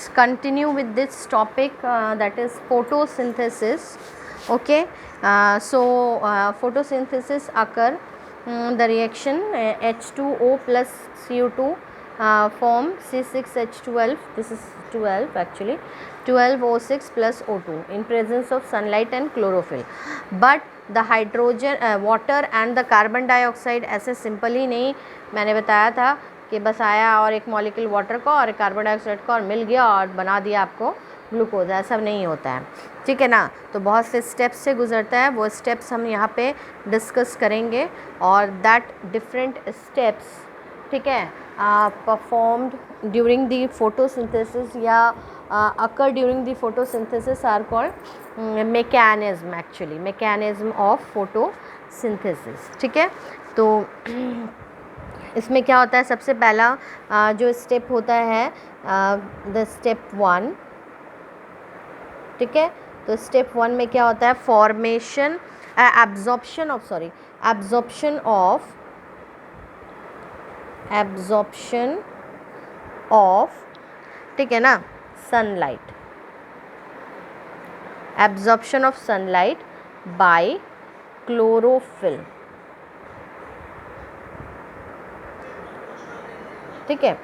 let's continue with this topic, that is photosynthesis. Okay, photosynthesis occur, the reaction H2O plus CO2 form C6H12, this is 12 actually, 12O6 plus O2 in presence of sunlight and chlorophyll. But the hydrogen water and the carbon dioxide ऐसे simple ही नहीं, मैंने बताया था कि बस आया और एक मॉलिक्यूल वाटर का और एक कार्बन डाइऑक्साइड का और मिल गया और बना दिया आपको ग्लूकोज, ऐसा नहीं होता है, ठीक है ना। तो बहुत से स्टेप्स से गुजरता है, वो स्टेप्स हम यहाँ पे डिस्कस करेंगे और दैट डिफरेंट स्टेप्स, ठीक है, परफॉर्म्ड ड्यूरिंग दी फोटोसिंथेसिस या occur during the photosynthesis are called mechanism, actually mechanism of photosynthesis, ठीक है। तो इसमें क्या होता है, सबसे पहला जो स्टेप होता है द स्टेप 1, ठीक है। तो स्टेप 1 में क्या होता है, फॉर्मेशन एब्जॉर्प्शन ऑफ, ठीक है ना, sunlight, absorption of sunlight bye chlorophyll, ठीक है।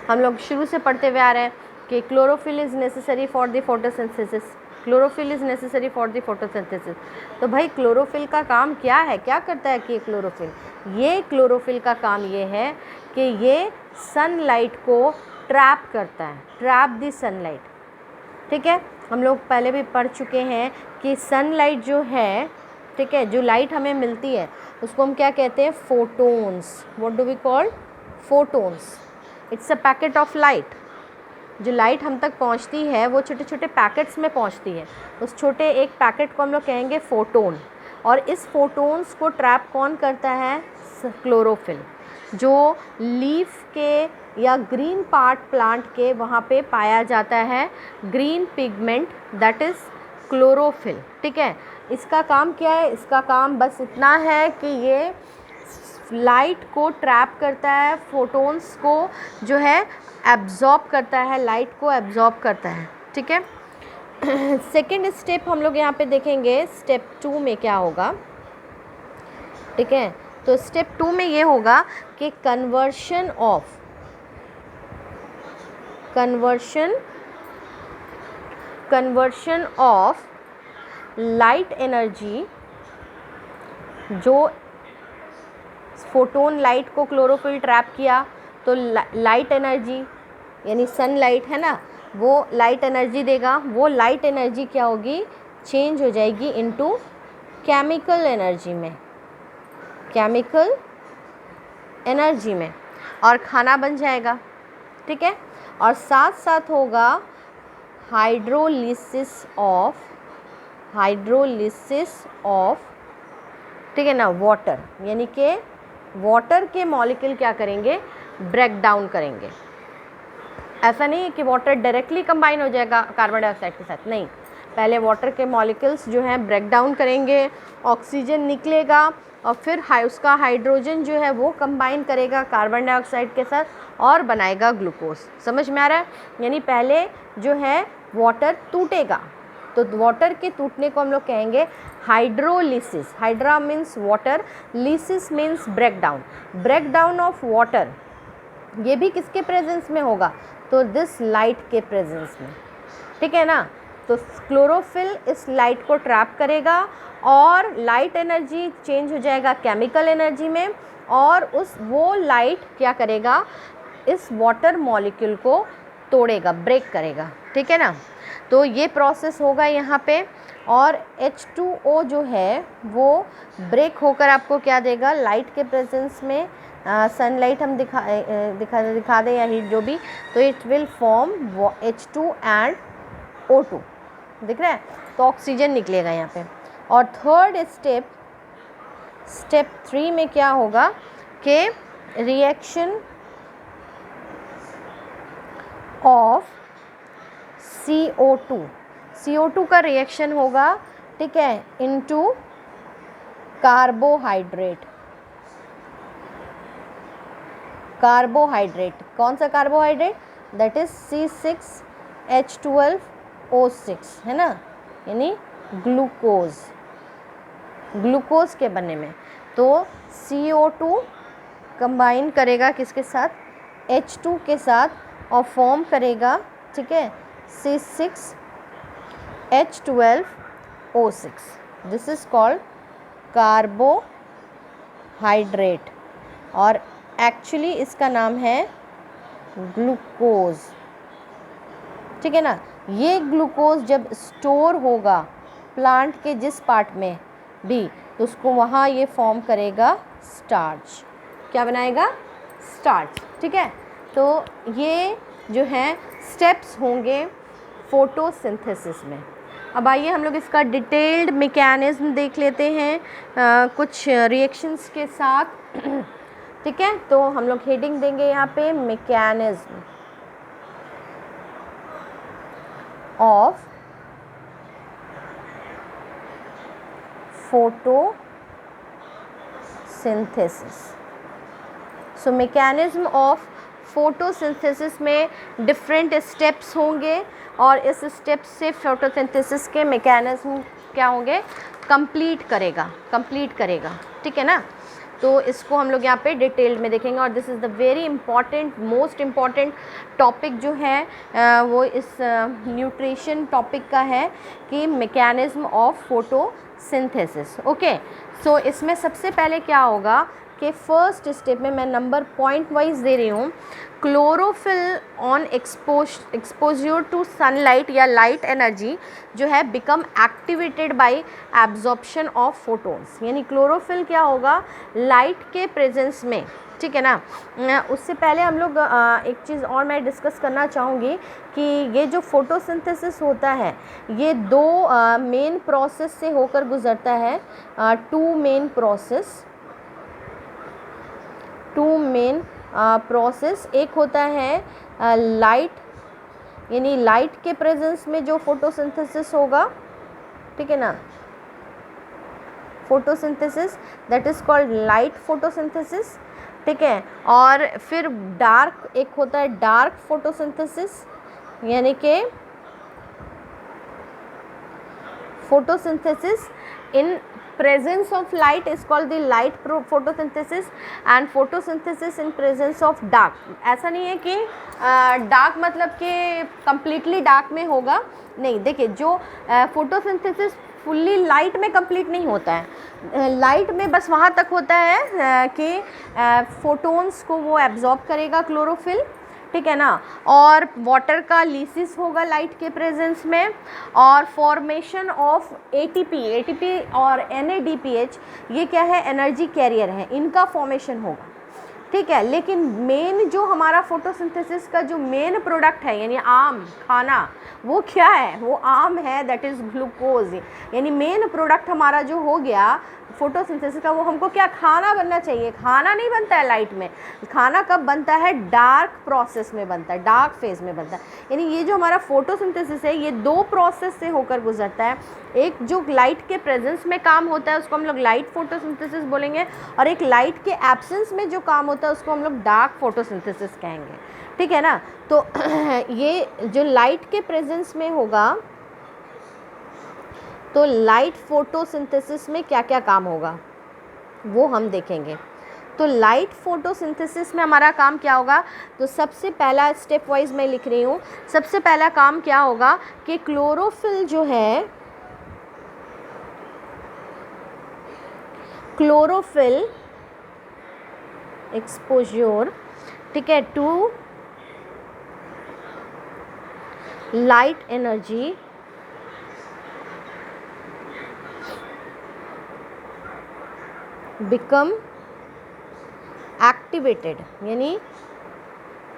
हम लोग शुरू से पढ़ते हुए आ रहे हैं कि chlorophyll is necessary for the photosynthesis, chlorophyll is necessary for the photosynthesis. तो भाई क्लोरोफिल का काम क्या है, क्या करता है कि ये क्लोरोफिल का काम ये है कि ये सनलाइट को ट्रैप करता है, ट्रैप दी सनलाइट, ठीक है। हम लोग पहले भी पढ़ चुके हैं कि सनलाइट जो है, ठीक है, जो लाइट हमें मिलती है उसको हम क्या कहते हैं, photons. What do we call, photons. It's a packet of light. जो लाइट हम तक पहुंचती है वो छोटे छोटे पैकेट्स में पहुंचती है, उस छोटे एक पैकेट को हम लोग कहेंगे फोटोन। और इस फोटोन्स को ट्रैप कौन करता है, क्लोरोफिल, जो लीफ के या ग्रीन पार्ट प्लांट के वहाँ पे पाया जाता है, green pigment, that is chlorophyll, ठीक है। इसका काम क्या है, इसका काम बस इतना है कि ये लाइट को ट्रैप करता है, फोटोन्स को जो है एब्जॉर्ब करता है, लाइट को एब्जॉर्ब करता है, ठीक है। सेकेंड स्टेप हम लोग यहाँ पे देखेंगे, स्टेप 2 में क्या होगा, ठीक है। तो स्टेप 2 में ये होगा कि कन्वर्शन ऑफ लाइट एनर्जी, जो फोटोन लाइट को क्लोरोफिल ट्रैप किया, तो लाइट एनर्जी यानी सनलाइट है ना, वो लाइट एनर्जी देगा, वो लाइट एनर्जी क्या होगी, चेंज हो जाएगी इनटू केमिकल एनर्जी में और खाना बन जाएगा, ठीक है। और साथ साथ होगा हाइड्रोलिसिस ऑफ, ठीक है ना, वाटर, यानी कि वाटर के मॉलिक्यूल क्या करेंगे, ब्रेक डाउन करेंगे। ऐसा नहीं है कि वाटर डायरेक्टली कंबाइन हो जाएगा कार्बन डाइऑक्साइड के साथ, नहीं, पहले वाटर के मॉलिक्यूल्स जो हैं ब्रेक डाउन करेंगे, ऑक्सीजन निकलेगा और फिर उसका हाइड्रोजन जो है वो कंबाइन करेगा कार्बन डाइऑक्साइड के साथ और बनाएगा ग्लूकोज। समझ में आ रहा है, यानी पहले जो है वाटर टूटेगा, तो वाटर के टूटने को हम लोग कहेंगे hydrolysis. Hydra means water, lysis means break down of water. ये भी किसके प्रेजेंस में होगा, तो दिस लाइट के प्रेजेंस में, ठीक है ना। तो क्लोरोफिल इस लाइट को ट्रैप करेगा और लाइट एनर्जी चेंज हो जाएगा केमिकल एनर्जी में, और वो लाइट क्या करेगा, इस वाटर मॉलिक्यूल को तोड़ेगा, ब्रेक करेगा, ठीक है ना। तो ये प्रोसेस होगा यहाँ पे, और H2O जो है वो ब्रेक होकर आपको क्या देगा, लाइट के प्रेजेंस में, सनलाइट हम दिखा दें या हीट जो भी, तो it will form H2 and O2, दिख रहा है, तो ऑक्सीजन निकलेगा यहाँ पे। और थर्ड स्टेप 3 में क्या होगा कि रिएक्शन ऑफ CO2 का रिएक्शन होगा, ठीक है, इनटू कार्बोहाइड्रेट। कौन सा carbohydrate, that is C6 H12O6 है ना, यानी ग्लूकोज के बनने में। तो CO2 कंबाइन करेगा किसके साथ, H2 के साथ, और फॉर्म करेगा, ठीक है, C6H12O6। This is called carbohydrate, और एक्चुअली इसका नाम है ग्लूकोज, ठीक है ना। ये ग्लूकोज जब स्टोर होगा प्लांट के जिस पार्ट में भी, तो उसको वहाँ ये फॉर्म करेगा स्टार्च। क्या बनाएगा, स्टार्च, ठीक है। तो ये जो है स्टेप्स होंगे फोटोसिंथेसिस में। अब आइए हम लोग इसका डिटेल्ड मैकेनिज्म देख लेते हैं कुछ रिएक्शंस के साथ, ठीक है। तो हम लोग हेडिंग देंगे यहाँ पे mechanism of photosynthesis. So mechanism of photosynthesis में डिफरेंट स्टेप्स होंगे, और इस स्टेप से फोटोसिंथेसिस के मैकेनिज्म क्या होंगे, कंप्लीट करेगा, ठीक है ना। तो इसको हम लोग यहाँ पे डिटेल्ड में देखेंगे, और this is the very important, most important topic जो है वो इस न्यूट्रिशन टॉपिक का है कि मैकेनिज्म ऑफ फोटोसिंथेसिस। ओके, सो इसमें सबसे पहले क्या होगा कि फर्स्ट स्टेप में मैं नंबर पॉइंट वाइज दे रही हूँ। क्लोरोफिल ऑन एक्सपोज्योर टू सनलाइट या लाइट एनर्जी जो है become activated by absorption of photons, यानी क्लोरोफिल क्या होगा, लाइट के प्रेजेंस में, ठीक है ना। उससे पहले हम लोग एक चीज़ और मैं डिस्कस करना चाहूँगी कि ये जो फोटोसिंथेसिस होता है ये दो मेन प्रोसेस से होकर गुजरता है, टू मेन प्रोसेस। एक होता है लाइट, यानी लाइट के प्रेजेंस में जो फोटोसिंथेसिस होगा, ठीक है ना, photosynthesis that is called light photosynthesis, ठीक है। और फिर डार्क, एक होता है डार्क फोटोसिंथेसिस, यानी कि photosynthesis in presence of light is called the light photosynthesis, and photosynthesis in presence of dark। ऐसा नहीं है कि डार्क मतलब कि completely डार्क में होगा, नहीं। देखिए, जो फोटोसिंथेसिस फुल्ली लाइट में कंप्लीट नहीं होता है, लाइट में बस वहाँ तक होता है कि फोटोन्स को वो एब्जॉर्ब करेगा क्लोरोफिल, ठीक है ना, और वाटर का लीसिस होगा लाइट के प्रेजेंस में, और फॉर्मेशन ऑफ एटीपी और NADPH, ये क्या है, एनर्जी कैरियर है, इनका फॉर्मेशन होगा, ठीक है। लेकिन मेन जो हमारा फोटोसिंथेसिस का जो मेन प्रोडक्ट है, यानी आम खाना, वो क्या है, वो आम है, दैट इज़ ग्लूकोज। यानी मेन प्रोडक्ट हमारा जो हो गया फोटोसिंथेसिस का, वो हमको क्या, खाना बनना चाहिए। खाना नहीं बनता है लाइट में, खाना कब बनता है, डार्क प्रोसेस में बनता है, डार्क फेज में बनता है। यानी ये जो हमारा फोटोसिंथेसिस है ये दो प्रोसेस से होकर गुजरता है। एक जो लाइट के प्रेजेंस में काम होता है उसको हम लोग लाइट फोटोसिंथेसिस बोलेंगे, और एक लाइट के एब्सेंस में जो काम होता है उसको हम लोग डार्क फोटोसिंथेसिस कहेंगे, ठीक है ना। तो ये जो लाइट के प्रेजेंस में होगा, तो लाइट फोटोसिंथेसिस में क्या क्या काम होगा वो हम देखेंगे। तो लाइट फोटोसिंथेसिस में हमारा काम क्या होगा, तो सबसे पहला स्टेप वाइज मैं लिख रही हूँ। सबसे पहला काम क्या होगा कि क्लोरोफिल जो है, क्लोरोफिल एक्सपोज्योर, ठीक है, to light energy become activated, यानी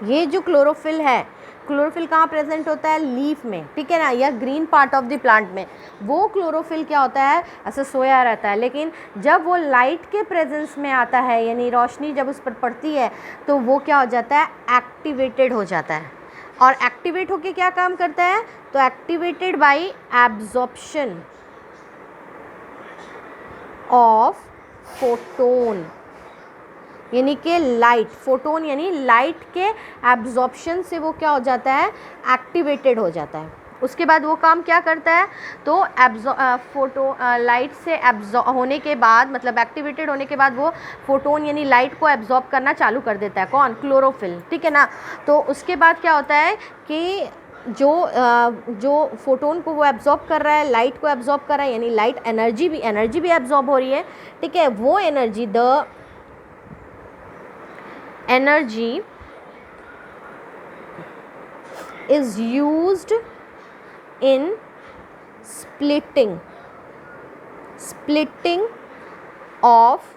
ये जो क्लोरोफिल है, क्लोरोफिल कहाँ प्रेजेंट होता है, लीफ में, ठीक है ना, या green part of the plant में। वो क्लोरोफिल क्या होता है, ऐसे सोया रहता है, लेकिन जब वो लाइट के प्रेजेंस में आता है, यानी रोशनी जब उस पर पड़ती है, तो वो क्या हो जाता है, एक्टिवेटेड हो जाता है। और एक्टिवेट होके क्या काम करता है, तो activated by absorption of photon, यानी कि लाइट, फोटोन यानी लाइट के एब्जॉर्प्शन से वो क्या हो जाता है, एक्टिवेटेड हो जाता है। उसके बाद वो काम क्या करता है, तो लाइट से होने के बाद, मतलब एक्टिवेटेड होने के बाद वो फोटोन यानी लाइट को एब्जॉर्ब करना चालू कर देता है। कौन, क्लोरोफिल, ठीक है ना। तो उसके बाद क्या होता है कि जो फोटोन को वो एब्जॉर्ब कर रहा है, लाइट को एब्जॉर्ब कर रहा है, यानी लाइट एनर्जी भी एब्जॉर्ब हो रही है, ठीक है। वो energy, the energy is used in splitting of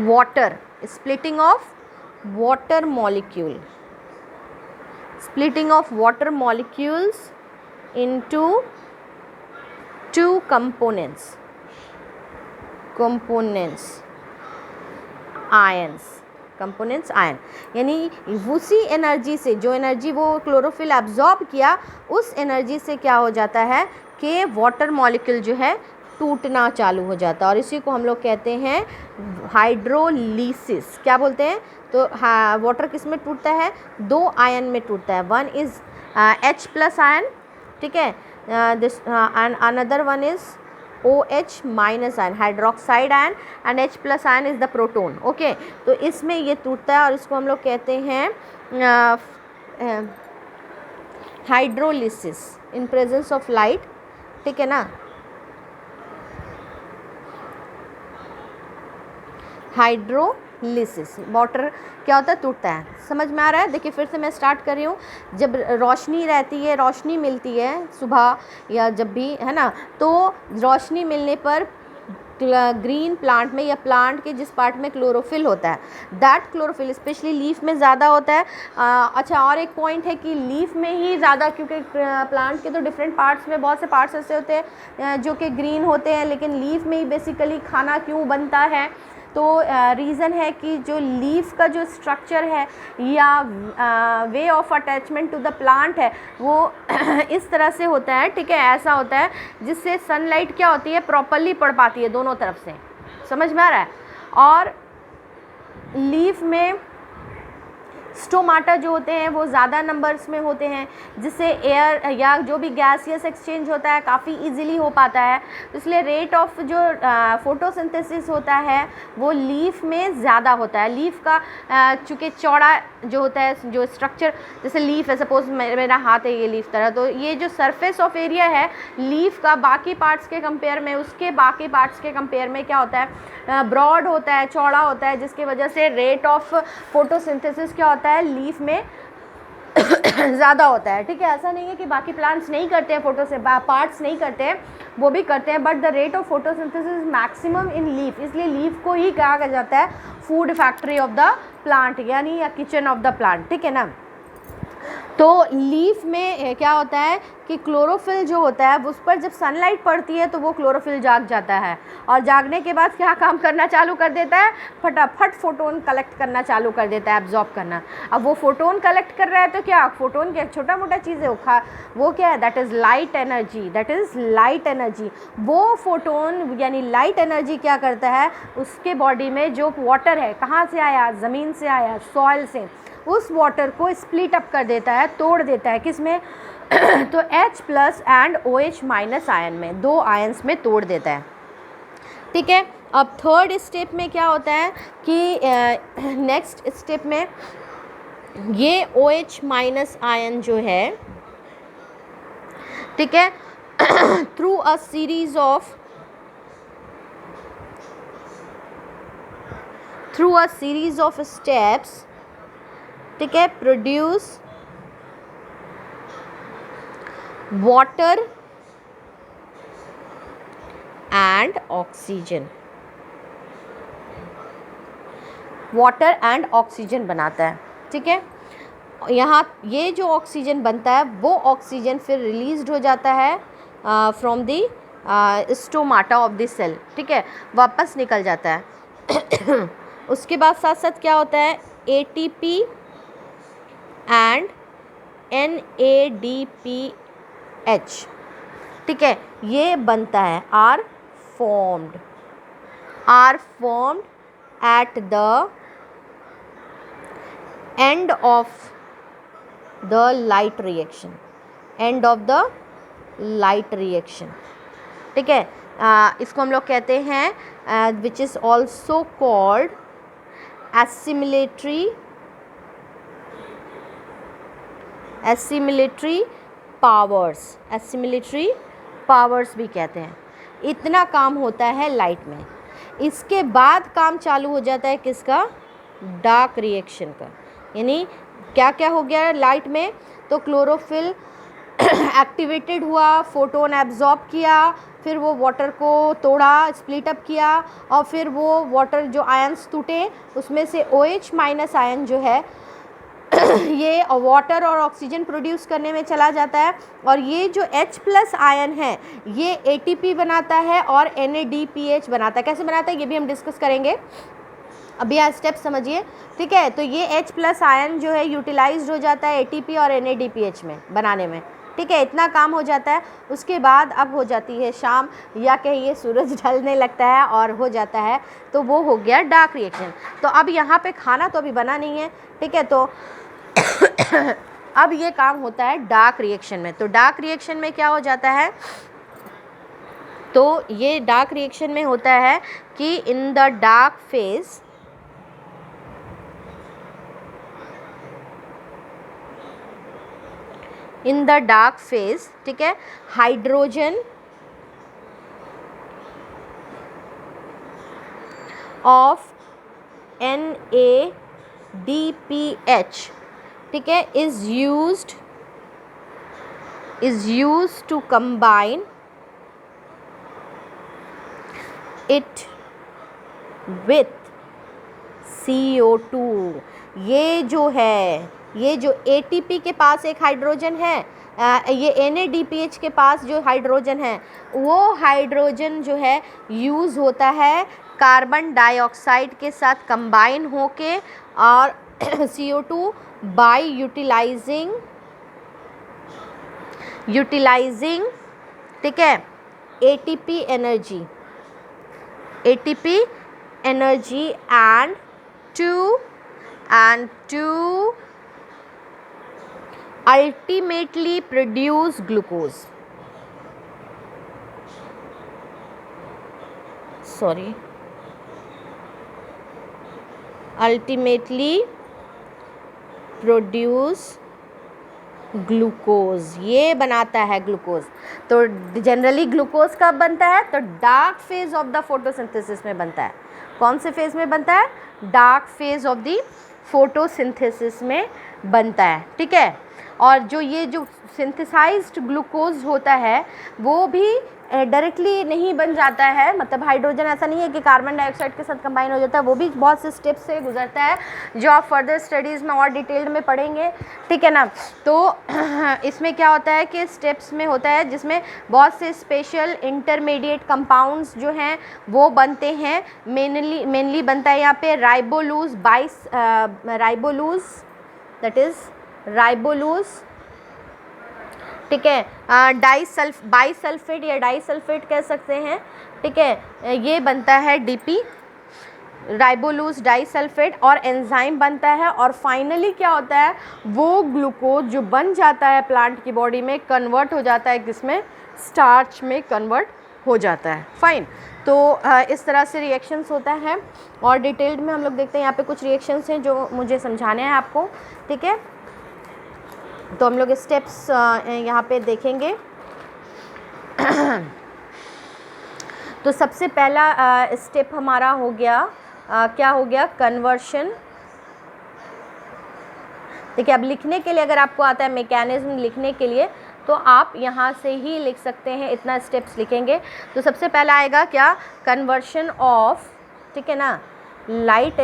water, splitting of water molecules into two components, ions, ion. यानी उसी एनर्जी से, जो एनर्जी वो क्लोरोफिल एब्जॉर्ब किया, उस एनर्जी से क्या हो जाता है कि वाटर मॉलिक्यूल जो है टूटना चालू हो जाता है, और इसी को हम लोग कहते हैं हाइड्रोलिसिस। क्या बोलते हैं, तो हाँ, वाटर किस में टूटता है, 2 आयन में टूटता है। वन इज़ H+ आयन, ठीक है, this and another one is OH- ion, hydroxide ion, and H+ ion is the proton. Okay, तो इसमें ये टूटता है और इसको हम लोग कहते हैं hydrolysis in presence of light, ठीक है ना। हाइड्रोलिसिस, वाटर क्या होता है, टूटता है। समझ में आ रहा है। देखिए फिर से मैं स्टार्ट कर रही हूँ। जब रोशनी रहती है, रोशनी मिलती है सुबह या जब भी, है ना, तो रोशनी मिलने पर ग्रीन प्लांट में या प्लांट के जिस पार्ट में क्लोरोफिल होता है, दैट क्लोरोफिल स्पेशली लीफ में ज़्यादा होता है। अच्छा, और एक पॉइंट है कि लीफ में ही ज़्यादा, क्योंकि प्लांट के तो डिफरेंट पार्ट्स में बहुत से पार्ट्स ऐसे होते हैं जो कि ग्रीन होते हैं, लेकिन लीफ में ही बेसिकली खाना क्यों बनता है, तो रीज़न है कि जो लीफ का जो स्ट्रक्चर है या way of attachment to the plant है, वो इस तरह से होता है, ठीक है, ऐसा होता है जिससे सनलाइट क्या होती है, प्रॉपरली पड़ पाती है दोनों तरफ से। समझ में आ रहा है। और लीफ में स्टोमाटा जो होते हैं वो ज़्यादा नंबर्स में होते हैं, जिससे एयर या जो भी गैसियस एक्सचेंज होता है काफ़ी इजीली हो पाता है। इसलिए रेट ऑफ जो फोटोसिंथेसिस होता है वो लीफ में ज़्यादा होता है। लीफ का चूँकि चौड़ा जो होता है, जो स्ट्रक्चर, जैसे लीफ है, सपोज मेरा हाथ है ये लीफ तरह, तो ये जो सरफेस ऑफ एरिया है लीफ का बाकी पार्ट्स के कंपेयर में, उसके बाकी पार्ट्स के कंपेयर में क्या होता है, ब्रॉड होता है, चौड़ा होता है, जिसकी वजह से रेट ऑफ फोटोसिंथेसिस क्या होता है, लीफ में ज़्यादा होता है। ठीक है, ऐसा नहीं है कि बाकी प्लांट्स नहीं करते हैं, पार्ट्स नहीं करते हैं, वो भी करते हैं, but the rate of photosynthesis maximum in leaf. इसलिए लीफ को ही कहा जाता है food factory of the plant, यानी या किचन ऑफ द प्लांट। ठीक है ना। तो लीफ में क्या होता है कि क्लोरोफिल जो होता है उस पर जब सनलाइट पड़ती है तो वो क्लोरोफिल जाग जाता है, और जागने के बाद क्या काम करना चालू कर देता है, फटाफट फोटोन कलेक्ट करना चालू कर देता है, एब्जॉर्ब करना। अब वो फोटोन कलेक्ट कर रहा है तो क्या, फोटोन क्या छोटा मोटा चीज़ है, वो क्या है, that is light energy, that is light energy. वो फोटोन यानी लाइट एनर्जी क्या करता है, उसके बॉडी में जो वाटर है, कहाँ से आया, ज़मीन से आया, सॉइल से, उस वाटर को स्प्लिट अप कर देता है, तोड़ देता है, किस में तो H+ एंड OH- आयन में, 2 आयन्स में तोड़ देता है। ठीक है। अब थर्ड स्टेप में क्या होता है कि नेक्स्ट स्टेप में ये OH- आयन जो है, ठीक है, through a series of steps, ठीक है, produce water and oxygen, water and oxygen बनाता है। ठीक है, यहाँ ये जो ऑक्सीजन बनता है वो ऑक्सीजन फिर रिलीज्ड हो जाता है from the stomata of the cell. ठीक है, वापस निकल जाता है। उसके बाद साथ साथ क्या होता है, ATP एंड NADPH, ठीक है, ये बनता है, are formed at the end of the light reaction, end of the light reaction, ठीक है। इसको हम लोग कहते हैं which is also called assimilatory powers भी कहते हैं। इतना काम होता है लाइट में। इसके बाद काम चालू हो जाता है किसका? डार्क रिएक्शन का। यानी क्या क्या हो गया लाइट में? तो क्लोरोफिल एक्टिवेटेड हुआ, फोटोन एब्जॉर्ब किया, फिर वो वाटर को तोड़ा, स्प्लिट अप किया, और फिर वो वाटर जो आयंस टूटे उसमें से OH माइनस आयन जो है ये वाटर और ऑक्सीजन प्रोड्यूस करने में चला जाता है। और ये जो H प्लस आयन है ये ATP बनाता है और NADPH बनाता है। कैसे बनाता है ये भी हम डिस्कस करेंगे। अभी यहाँ स्टेप समझिए, ठीक है। तो ये H प्लस आयन जो है यूटिलाइज्ड हो जाता है ATP और NADPH में बनाने में, ठीक है। इतना काम हो जाता है। उसके बाद अब हो जाती है शाम, या कहिए सूरज ढलने लगता है और हो जाता है, तो वो हो गया डार्क रिएक्शन। तो अब यहाँ पे खाना तो अभी बना नहीं है, ठीक है। तो अब ये काम होता है डार्क रिएक्शन में। तो डार्क रिएक्शन में क्या हो जाता है? तो ये डार्क रिएक्शन में होता है कि इन द डार्क फेज, ठीक है, हाइड्रोजन ऑफ NADPH, ठीक है, is used to combine it with CO2। ये जो है, ये जो ATP के पास एक हाइड्रोजन है, ये NADPH के पास जो हाइड्रोजन है, वो हाइड्रोजन जो है यूज़ होता है कार्बन डाइऑक्साइड के साथ कंबाइन होके, और CO2 बाय यूटिलाइजिंग, ठीक है, ATP energy and to ultimately produce glucose, glucose. ये बनाता है ग्लूकोज। तो जनरली ग्लूकोज कब बनता है? तो dark phase of the photosynthesis में बनता है। कौन से फेज में बनता है? Dark phase of the photosynthesis में बनता है, ठीक है। और जो ये जो सिंथेसाइज्ड ग्लूकोज होता है वो भी डायरेक्टली नहीं बन जाता है, मतलब हाइड्रोजन ऐसा नहीं है कि कार्बन डाइऑक्साइड के साथ कंबाइन हो जाता है, वो भी बहुत से स्टेप्स से गुजरता है जो आप फर्दर स्टडीज़ में और डिटेल्ड में पढ़ेंगे, ठीक है ना। तो इसमें क्या होता है कि स्टेप्स में होता है जिसमें बहुत से स्पेशल इंटरमीडिएट कंपाउंड्स जो हैं वो बनते हैं। मेनली बनता है यहाँ पे राइबोलूज, दैट इज़ राइबोलूज, ठीक है, बाइसल्फेट या डाइसल्फेट कह सकते हैं, ठीक है। ये बनता है DP, राइबोलूज डाइसल्फेट, और एंजाइम बनता है। और फाइनली क्या होता है, वो ग्लूकोज जो बन जाता है प्लांट की बॉडी में कन्वर्ट हो जाता है किसमें? स्टार्च में कन्वर्ट हो जाता है। फाइन। तो इस तरह से रिएक्शंस होता है और डिटेल्ड में हम लोग देखते हैं। यहाँ पे कुछ रिएक्शंस हैं जो मुझे समझाने हैं आपको, ठीक है। तो हम लोग स्टेप्स यहाँ पे देखेंगे। तो सबसे पहला स्टेप हमारा हो गया, क्या हो गया? कन्वर्शन। देखिए अब लिखने के लिए अगर आपको आता है मैकेनिज्म लिखने के लिए तो आप यहाँ से ही लिख सकते हैं, इतना स्टेप्स लिखेंगे। तो सबसे पहला आएगा क्या? कन्वर्शन ऑफ, ठीक है ना, light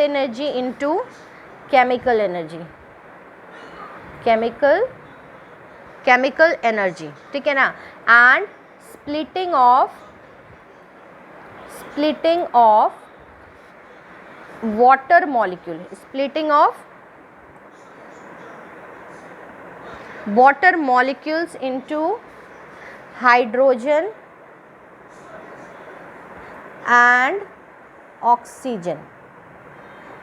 energy into chemical energy, ठीक है ना। And splitting of water molecules into hydrogen and oxygen,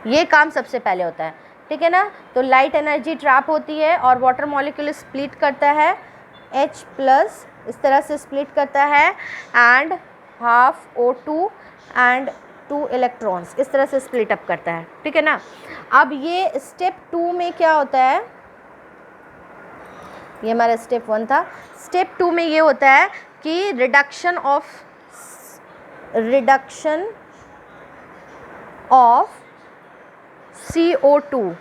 ये काम सबसे पहले होता है, ठीक है ना। तो लाइट एनर्जी ट्रैप होती है और वाटर मॉलिक्यूल स्प्लिट करता है H प्लस, इस तरह से स्प्लिट करता है, and half O2 and 2 electrons, इस तरह से स्प्लिट अप करता है, ठीक है ना। अब ये स्टेप 2 में क्या होता है, ये हमारा स्टेप 1 था। स्टेप 2 में ये होता है कि रिडक्शन ऑफ CO2,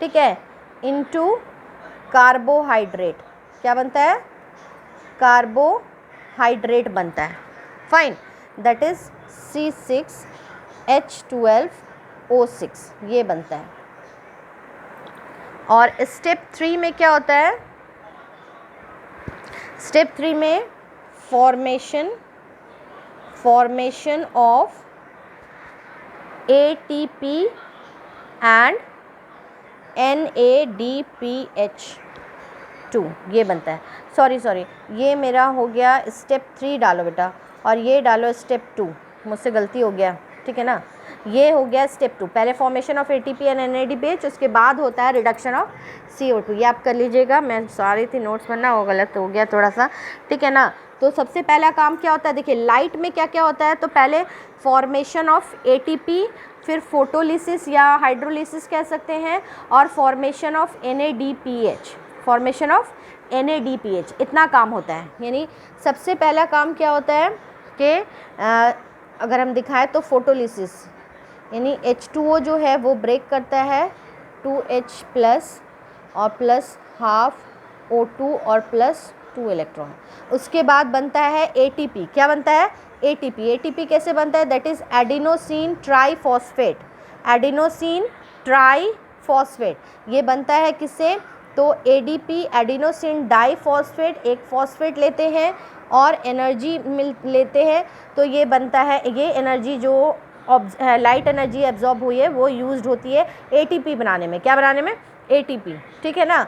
ठीक है, इनटू कार्बोहाइड्रेट, क्या बनता है, कार्बोहाइड्रेट बनता है, फाइन, दैट इज C6H12O6, ये बनता है। और स्टेप 3 में क्या होता है, स्टेप 3 में formation of ATP and NADPH2, ये बनता है। सॉरी ये मेरा हो गया स्टेप 3, डालो बेटा, और ये डालो स्टेप 2, मुझसे गलती हो गया, ठीक है ना। ये हो गया स्टेप 2, पहले formation of ATP and NADPH, उसके बाद होता है रिडक्शन ऑफ CO2, ये आप कर लीजिएगा। मैं सॉरी थी नोट्स बनना, वो गलत हो गया थोड़ा सा, ठीक है ना। तो सबसे पहला काम क्या होता है, देखिए लाइट में क्या क्या होता है, तो पहले फॉर्मेशन ऑफ ATP, फिर फोटोलिसिस या हाइड्रोलिसिस कह सकते हैं, और फॉर्मेशन ऑफ NADPH, इतना काम होता है। यानी सबसे पहला काम क्या होता है कि अगर हम दिखाएं तो फोटोलिसिस, यानी H2O जो है वो ब्रेक करता है 2H प्लस और प्लस हाफ O2 और प्लस 2 इलेक्ट्रॉन। उसके बाद बनता है ATP, क्या बनता है, ATP कैसे बनता है, दैट इज़ एडिनोसिन ट्राईफॉस्फेट, ये बनता है किससे, तो ADP एडिनोसिन डाईफॉस्फेट, एक फॉस्फेट लेते हैं और एनर्जी लेते हैं, तो ये बनता है, ये एनर्जी जो लाइट एनर्जी एब्जॉर्ब हुई है वो यूज्ड होती है ATP बनाने में, क्या बनाने में, ATP, ठीक है ना।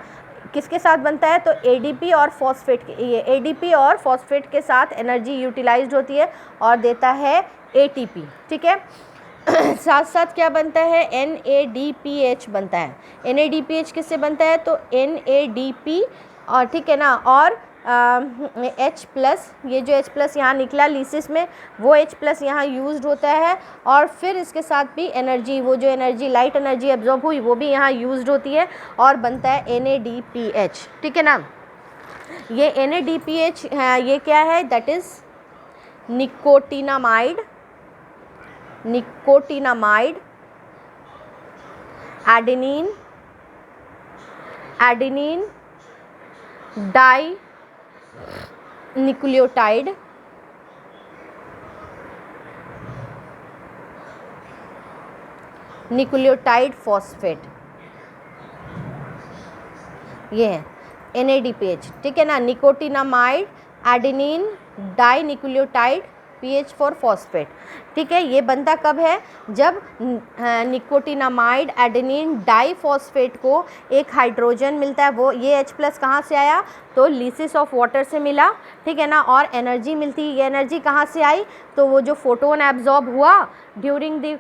किसके साथ बनता है, तो ADP और फॉस्फेट, ये ADP और फॉस्फेट के साथ एनर्जी यूटिलाइज्ड होती है और देता है ATP, ठीक है। साथ साथ क्या बनता है, NADPH बनता है। NADPH किससे बनता है, तो NADP, और ठीक है ना, और H प्लस, ये जो H प्लस यहाँ निकला लीसिस में, वो H प्लस यहाँ यूज्ड होता है, और फिर इसके साथ भी एनर्जी, वो जो एनर्जी लाइट एनर्जी एब्जॉर्ब हुई वो भी यहाँ यूज्ड होती है और बनता है NADPH, ठीक है ना। ये NADPH है, ये क्या है, that is nicotinamide adenine di nucleotide phosphate, ये है NADPH, ठीक है ना। Nicotinamide adenine di nucleotide PH for phosphate, ठीक है। ये बनता कब है, जब निकोटिनामाइड एडेनिन डाईफॉस्फेट को एक हाइड्रोजन मिलता है, वो ये H प्लस कहाँ से आया, तो लीसिस ऑफ वाटर से मिला, ठीक है ना, और एनर्जी मिलती है, ये एनर्जी कहाँ से आई, तो वो जो फोटोन एब्जॉर्ब हुआ during the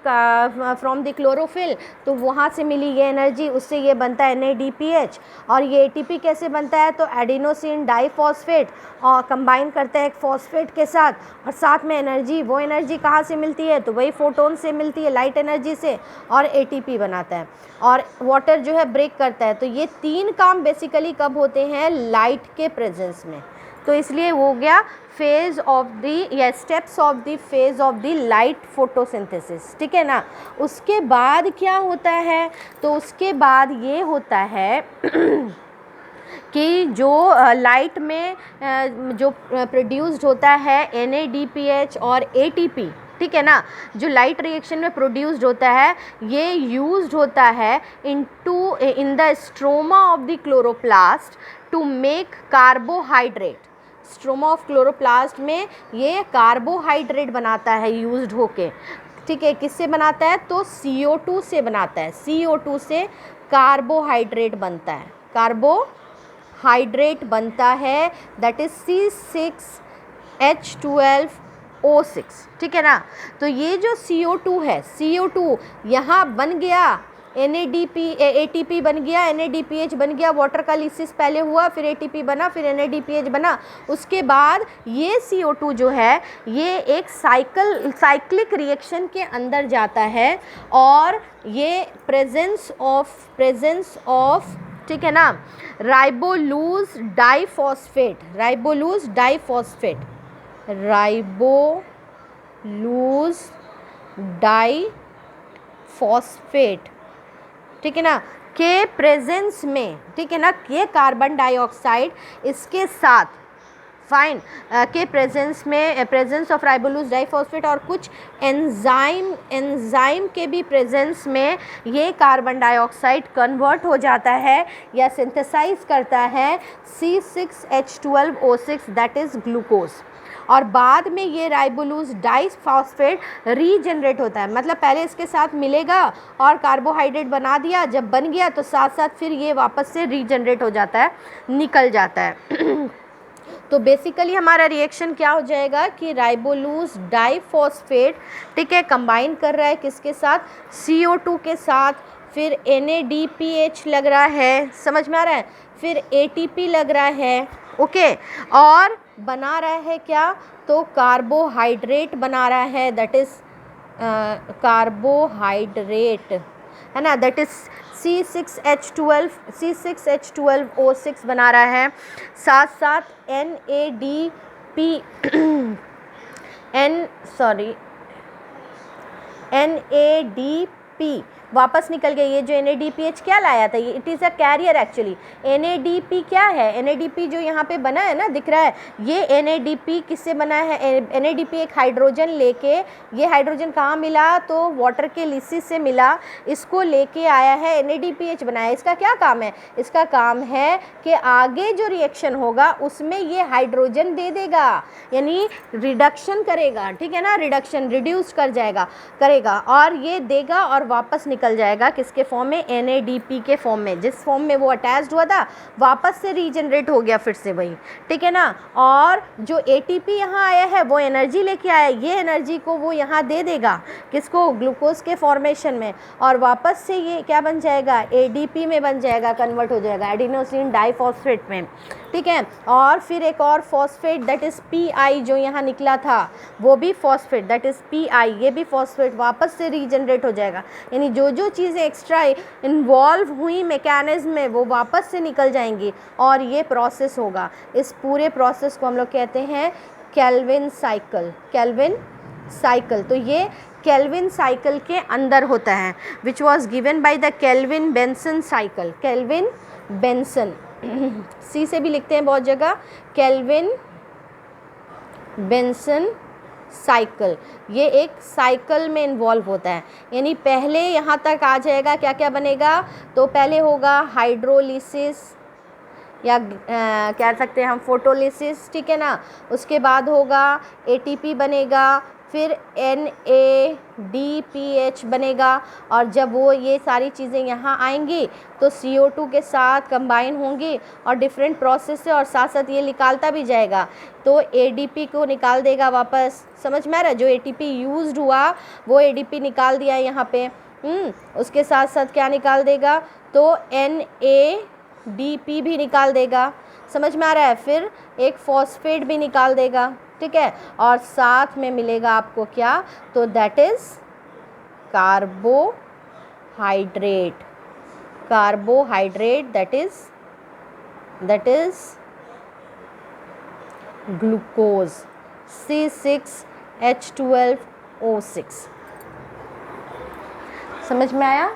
from the chlorophyll, तो वहाँ से मिली ये एनर्जी, उससे ये बनता है NADPH। और ये ATP कैसे बनता है, तो एडिनोसिन डाईफॉस्फेट और कंबाइन करता है एक फॉस्फेट के साथ, और साथ में एनर्जी, वो एनर्जी कहाँ से मिलती है, तो वही फोटोन से मिलती है, लाइट एनर्जी से, और ATP बनाता है, और वाटर जो है ब्रेक करता है। तो ये 3 काम बेसिकली कब होते हैं, लाइट के प्रेजेंस में। तो इसलिए वो हो गया फेज ऑफ द, या steps of the phase of the light photosynthesis, ठीक है ना। उसके बाद क्या होता है, तो उसके बाद ये होता है कि जो लाइट में जो प्रोड्यूस्ड होता है NADPH और ATP, ठीक है ना, जो लाइट रिएक्शन में प्रोड्यूस्ड होता है, ये यूज्ड होता है in the stroma of the chloroplast to make carbohydrate. Stroma of chloroplast में ये कार्बोहाइड्रेट बनाता है यूज्ड होके, ठीक है। किससे बनाता है, तो CO2 से बनाता है, CO2 से कार्बोहाइड्रेट बनता है, कार्बोहाइड्रेट, हाइड्रेट बनता है, दैट इज C6H12O6, ठीक है ना। तो ये जो CO2 है, CO2 यहाँ बन गया ATP बन गया, NADPH बन गया, वाटर का लिसिस पहले हुआ, फिर ATP बना, फिर NADPH बना, उसके बाद ये CO2 जो है ये एक साइक्लिक रिएक्शन के अंदर जाता है और ये प्रेजेंस ऑफ ठीक है ना, राइबोलूज डाइफॉस्फेट ठीक है ना, के प्रेजेंस में, ठीक है ना, ये कार्बन डाइऑक्साइड इसके साथ फाइन के प्रेजेंस ऑफ राइबोलूज डाइफॉस्फेट और कुछ एंजाइम के भी प्रेजेंस में ये कार्बन डाइऑक्साइड कन्वर्ट हो जाता है या सिंथेसाइज करता है C6H12O6 दैट इज़ ग्लूकोज। और बाद में ये राइबोलूज डाइफॉस्फेट रीजनरेट होता है, मतलब पहले इसके साथ मिलेगा और कार्बोहाइड्रेट बना दिया, जब बन गया तो साथ साथ फिर ये वापस से रीजनरेट हो जाता है, निकल जाता है। तो बेसिकली हमारा रिएक्शन क्या हो जाएगा कि राइबोलूज डाइफॉस्फेट, ठीक है, कंबाइन कर रहा है किसके साथ, CO2 के साथ, फिर NADPH लग रहा है, समझ में आ रहा है, फिर ATP लग रहा है, ओके, और बना रहा है क्या, तो कार्बोहाइड्रेट बना रहा है, दैट इज़ कार्बोहाइड्रेट है ना, दैट इज़ C6H12O6 बना रहा है, साथ साथ NADP वापस निकल गया। ये जो NADPH क्या लाया था, ये it is a carrier actually. NADP क्या है, NADP जो यहाँ पे बना है ना, दिख रहा है, ये NADP किससे बना है, NADP एक हाइड्रोजन लेके, ये हाइड्रोजन कहाँ मिला, तो वाटर के लिसिस से मिला, इसको लेके आया है, NADPH बनाया। इसका क्या काम है, इसका काम है कि आगे जो रिएक्शन होगा उसमें ये हाइड्रोजन दे देगा, यानी रिडक्शन करेगा, ठीक है ना, रिड्यूस करेगा और ये देगा और वापस निकल जाएगा किसके फॉर्म में, NADP के फॉर्म में, जिस फॉर्म में वो अटैच्ड हुआ था वापस से रीजनरेट हो गया फिर से वही, ठीक है ना। और जो ATP यहाँ आया है वो एनर्जी लेके आया, ये एनर्जी को वो यहाँ दे देगा किसको, ग्लूकोज के फॉर्मेशन में, और वापस से ये क्या बन जाएगा, ADP में बन जाएगा, कन्वर्ट हो जाएगा एडिनोसिन डाइफॉस्फेट में, ठीक है। और फिर एक और फॉस्फेट दैट इज़ PI जो यहाँ निकला था वो भी फॉस्फेट दैट इज़ PI, ये भी फॉस्फेट वापस से रीजनरेट हो जाएगा, यानी जो चीज़ें एक्स्ट्रा इन्वॉल्व हुई मैकेनिज्म में वो वापस से निकल जाएंगी और ये प्रोसेस होगा। इस पूरे प्रोसेस को हम लोग कहते हैं केल्विन साइकिल। तो ये केल्विन साइकिल के अंदर होता है, which was given by the kelvin Benson cycle, kelvin Benson C से भी लिखते हैं बहुत जगह, केल्विन बेंसन साइकिल, ये एक साइकिल में इन्वॉल्व होता है, यानी पहले यहाँ तक आ जाएगा, क्या क्या बनेगा, तो पहले होगा हाइड्रोलिसिस या कह सकते हैं हम फोटोलिसिस, ठीक है ना, उसके बाद होगा ATP बनेगा, फिर NADPH बनेगा, और जब वो ये सारी चीज़ें यहाँ आएंगी तो CO2 के साथ कंबाइन होंगी और डिफरेंट प्रोसेस से, और साथ साथ ये निकालता भी जाएगा, तो ADP को निकाल देगा वापस, समझ में आ रहा है, जो ATP यूज्ड हुआ वो ADP निकाल दिया यहाँ पे, उसके साथ साथ क्या निकाल देगा, तो NADP भी निकाल देगा, समझ में आ रहा है, फिर एक फॉस्फेट भी निकाल देगा, ठीक है, और साथ में मिलेगा आपको क्या, तो that is carbohydrate that is glucose C6H12O6, समझ में आया,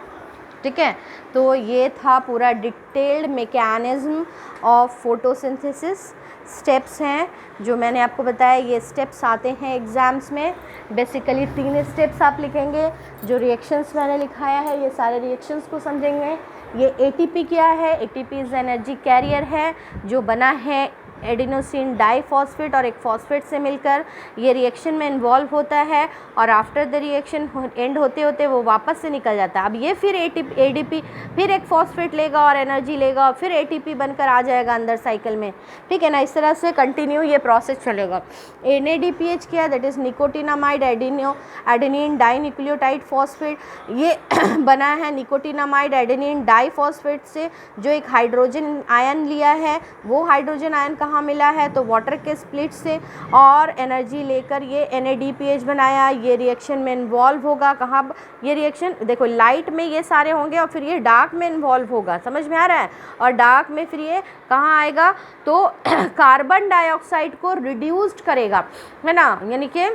ठीक है। तो ये था पूरा detailed mechanism of photosynthesis, steps हैं जो मैंने आपको बताया, ये स्टेप्स आते हैं एग्ज़ाम्स में, बेसिकली 3 स्टेप्स आप लिखेंगे, जो रिएक्शंस मैंने लिखाया है ये सारे रिएक्शंस को समझेंगे। ये ATP क्या है, ATP इज़ एनर्जी कैरियर है जो बना है एडिनोसिन डाइफॉस्फेट और एक फॉस्फेट से मिलकर ये रिएक्शन में इन्वॉल्व होता है और आफ्टर द रिएक्शन एंड होते होते वो वापस से निकल जाता है। अब ये फिर एडीपी फिर एक फॉस्फेट लेगा और एनर्जी लेगा और फिर एटीपी बनकर आ जाएगा अंदर साइकिल में, ठीक है ना। इस तरह से कंटिन्यू ये प्रोसेस चलेगा। NADPH क्या है, that is nicotinamide adenine dinucleotide phosphate. ये बना है निकोटिनामाइड एडेनिन डाइफॉस्फेट से, जो एक हाइड्रोजन आयन लिया है। वो हाइड्रोजन आयन कहाँ मिला है, तो वाटर के स्प्लिट से, और एनर्जी लेकर ये NADPH बनाया। ये रिएक्शन में इन्वॉल्व होगा कहाँ, ये रिएक्शन देखो लाइट में ये सारे होंगे और फिर ये डार्क में इन्वॉल्व होगा, समझ में आ रहा है। और डार्क में फिर ये कहाँ आएगा, तो कार्बन डाइऑक्साइड को रिड्यूस्ड करेगा, है ना, यानी कि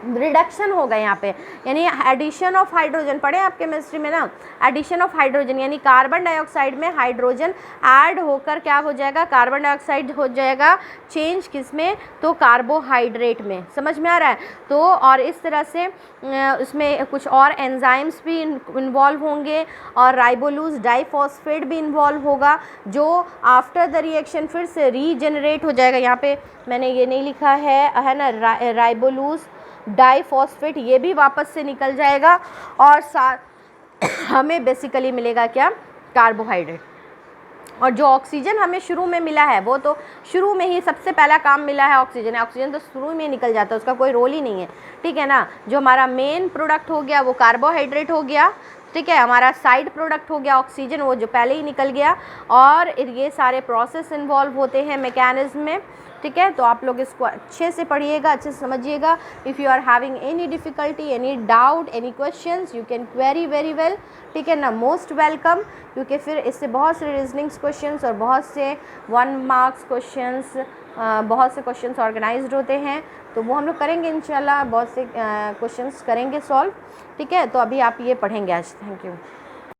रिडक्शन होगा यहाँ पे, यानी एडिशन ऑफ हाइड्रोजन पढ़े आप केमिस्ट्री में ना, एडिशन ऑफ हाइड्रोजन, यानी कार्बन डाइऑक्साइड में हाइड्रोजन ऐड होकर क्या हो जाएगा, कार्बन डाइऑक्साइड हो जाएगा चेंज किस में, तो कार्बोहाइड्रेट में, समझ में आ रहा है। तो और इस तरह से उसमें कुछ और एंजाइम्स भी इन्वॉल्व होंगे और राइबोलूज डाइफॉस्फेट भी इन्वॉल्व होगा, जो आफ्टर द रिएक्शन फिर से रीजनरेट हो जाएगा। यहाँ पे मैंने ये नहीं लिखा है ना, राइबोलूज डाइफॉस्फेट, ये भी वापस से निकल जाएगा और साथ हमें बेसिकली मिलेगा क्या, कार्बोहाइड्रेट। और जो ऑक्सीजन हमें शुरू में मिला है, वो तो शुरू में ही सबसे पहला काम मिला है ऑक्सीजन। ऑक्सीजन तो शुरू में ही निकल जाता है, उसका कोई रोल ही नहीं है, ठीक है ना। जो हमारा मेन प्रोडक्ट हो गया वो कार्बोहाइड्रेट हो गया, ठीक है। हमारा साइड प्रोडक्ट हो गया ऑक्सीजन, वो जो पहले ही निकल गया। और ये सारे प्रोसेस इन्वॉल्व होते हैं मैकेनिज्म में, ठीक है। तो आप लोग इसको अच्छे से पढ़िएगा, अच्छे से समझिएगा। If you are having any difficulty, any doubt, any questions, you can query very well, ठीक है ना, मोस्ट वेलकम। क्योंकि फिर इससे बहुत से रीजनिंग्स क्वेश्चंस और बहुत से 1 मार्क्स क्वेश्चंस, बहुत से क्वेश्चंस ऑर्गेनाइज्ड होते हैं, तो वो हम लोग करेंगे इंशाल्लाह, बहुत से क्वेश्चंस करेंगे सॉल्व, ठीक है। तो अभी आप ये पढ़ेंगे आज। Thank you.